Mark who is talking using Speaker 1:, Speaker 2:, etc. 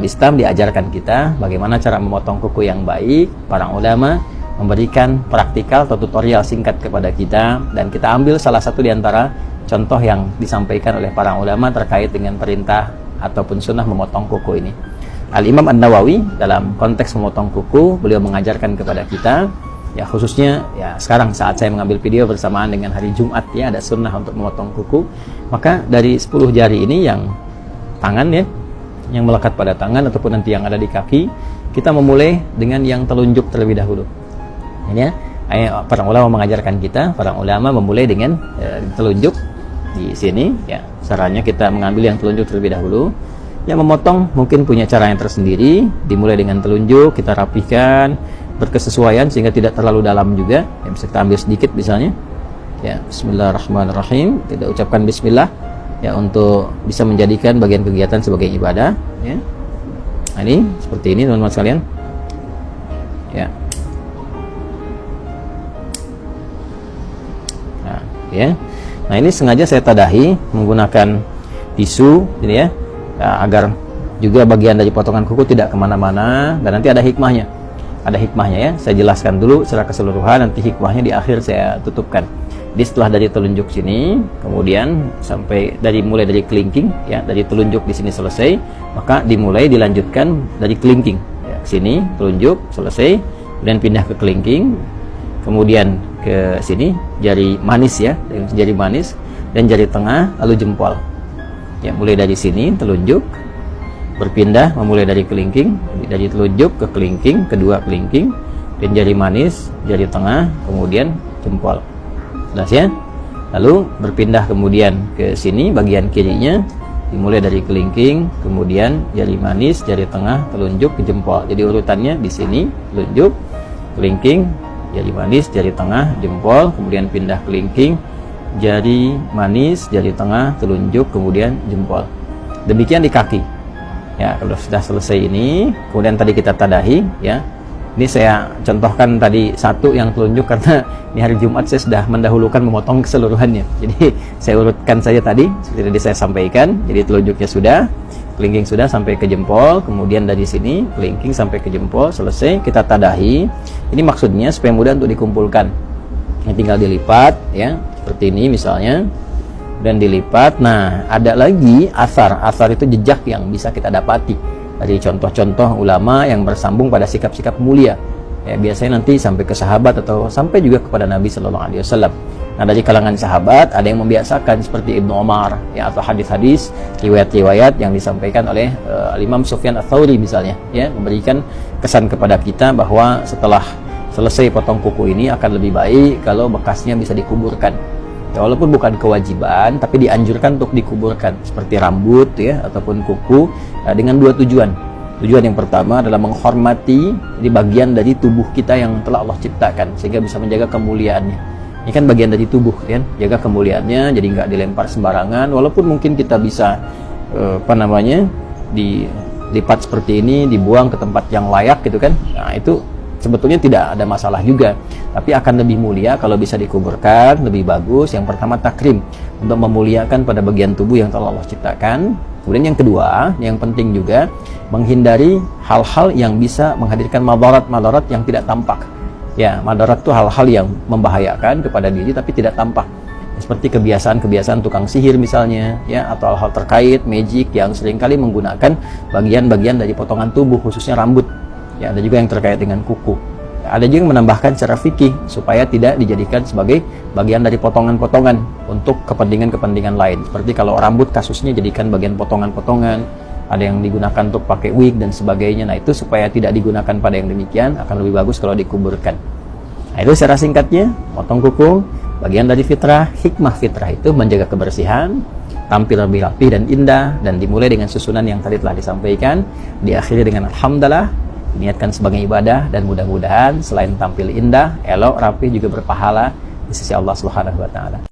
Speaker 1: Islam diajarkan kita bagaimana cara memotong kuku yang baik. Para ulama memberikan praktikal atau tutorial singkat kepada kita, dan kita ambil salah satu di antara contoh yang disampaikan oleh para ulama terkait dengan perintah ataupun sunnah memotong kuku ini. Al-Imam An-Nawawi dalam konteks memotong kuku, beliau mengajarkan kepada kita, ya khususnya ya sekarang saat saya mengambil video bersamaan dengan hari Jumat, ya ada sunnah untuk memotong kuku. Maka dari 10 jari ini yang tangan, ya yang melekat pada tangan ataupun nanti yang ada di kaki, kita memulai dengan yang telunjuk terlebih dahulu. Ini ya, para ulama mengajarkan kita, para ulama memulai dengan telunjuk di sini, ya caranya kita mengambil yang telunjuk terlebih dahulu. Yang memotong mungkin punya cara yang tersendiri, dimulai dengan telunjuk, kita rapihkan berkesesuaian sehingga tidak terlalu dalam juga, ya, bisa kita ambil sedikit misalnya, ya Bismillahirrahmanirrahim, kita ucapkan Bismillah, ya untuk bisa menjadikan bagian kegiatan sebagai ibadah, ya. Nah, ini seperti ini teman-teman sekalian, ya. Nah, ya. Nah, ini sengaja saya tadahi menggunakan tisu, ini ya, agar juga bagian dari potongan kuku tidak kemana-mana, dan nanti ada hikmahnya. Ada hikmahnya, ya. Saya jelaskan dulu secara keseluruhan, nanti hikmahnya di akhir saya tutupkan. Jadi setelah dari telunjuk sini, kemudian sampai mulai dari kelingking, ya dari telunjuk di sini selesai, maka dilanjutkan dari kelingking, ya, sini telunjuk selesai, kemudian pindah ke kelingking, kemudian ke sini jari manis, ya jari manis dan jari tengah, lalu jempol, ya mulai dari sini telunjuk berpindah, memulai dari kelingking, dari telunjuk ke kelingking, kedua kelingking, dan jari manis, jari tengah, kemudian jempol. Jelas, ya. Lalu berpindah kemudian ke sini bagian kirinya, dimulai dari kelingking, kemudian jari manis, jari tengah, telunjuk ke jempol. Jadi urutannya di sini telunjuk, kelingking, jari manis, jari tengah, jempol, kemudian pindah kelingking, jari manis, jari tengah, telunjuk, kemudian jempol. Demikian di kaki. Ya, kalau sudah selesai ini, kemudian tadi kita tadahi, ya. Ini saya contohkan tadi satu yang telunjuk karena ini hari Jumat saya sudah mendahulukan memotong keseluruhannya. Jadi saya urutkan saja tadi seperti tadi saya sampaikan. Jadi telunjuknya sudah, kelingking sudah sampai ke jempol, kemudian dari sini kelingking sampai ke jempol selesai, kita tadahi. Ini maksudnya supaya mudah untuk dikumpulkan. Ini tinggal dilipat, ya seperti ini misalnya, dan dilipat. Nah, ada lagi asar itu jejak yang bisa kita dapati dari contoh-contoh ulama yang bersambung pada sikap-sikap mulia, ya biasanya nanti sampai ke sahabat atau sampai juga kepada Nabi Sallallahu Alaihi Wasallam. Nah, dari kalangan sahabat ada yang membiasakan seperti Ibnu Umar, ya atau hadis-hadis riwayat-riwayat yang disampaikan oleh Imam Sufyan Ats-Tsauri misalnya, ya memberikan kesan kepada kita bahwa setelah selesai potong kuku ini akan lebih baik kalau bekasnya bisa dikuburkan. Ya, walaupun bukan kewajiban, tapi dianjurkan untuk dikuburkan seperti rambut, ya ataupun kuku, dengan dua tujuan. Tujuan yang pertama adalah menghormati di bagian dari tubuh kita yang telah Allah ciptakan sehingga bisa menjaga kemuliaannya. Ini kan bagian dari tubuh, kan, jaga kemuliaannya, jadi nggak dilempar sembarangan. Walaupun mungkin kita bisa dilipat seperti ini, dibuang ke tempat yang layak, gitu kan. Nah, itu sebetulnya tidak ada masalah juga, tapi akan lebih mulia kalau bisa dikuburkan, lebih bagus. Yang pertama takrim, untuk memuliakan pada bagian tubuh yang telah Allah ciptakan. Kemudian yang kedua, yang penting juga menghindari hal-hal yang bisa menghadirkan madarat yang tidak tampak. Ya, madarat itu hal-hal yang membahayakan kepada diri tapi tidak tampak. Seperti kebiasaan-kebiasaan tukang sihir misalnya, ya atau hal-hal terkait magic yang seringkali menggunakan bagian-bagian dari potongan tubuh, khususnya rambut. Ya, ada juga yang terkait dengan kuku. Ada juga yang menambahkan secara fikih supaya tidak dijadikan sebagai bagian dari potongan-potongan untuk kepentingan-kepentingan lain. Seperti kalau rambut kasusnya jadikan bagian potongan-potongan, ada yang digunakan untuk pakai wig dan sebagainya. Nah, itu supaya tidak digunakan pada yang demikian, akan lebih bagus kalau dikuburkan. Nah, itu secara singkatnya, potong kuku, bagian dari fitrah. Hikmah fitrah itu menjaga kebersihan, tampil lebih rapi dan indah, dan dimulai dengan susunan yang tadi telah disampaikan, diakhiri dengan alhamdulillah, niatkan sebagai ibadah, dan mudah-mudahan selain tampil indah, elok, rapi, juga berpahala di sisi Allah Subhanahu wa taala.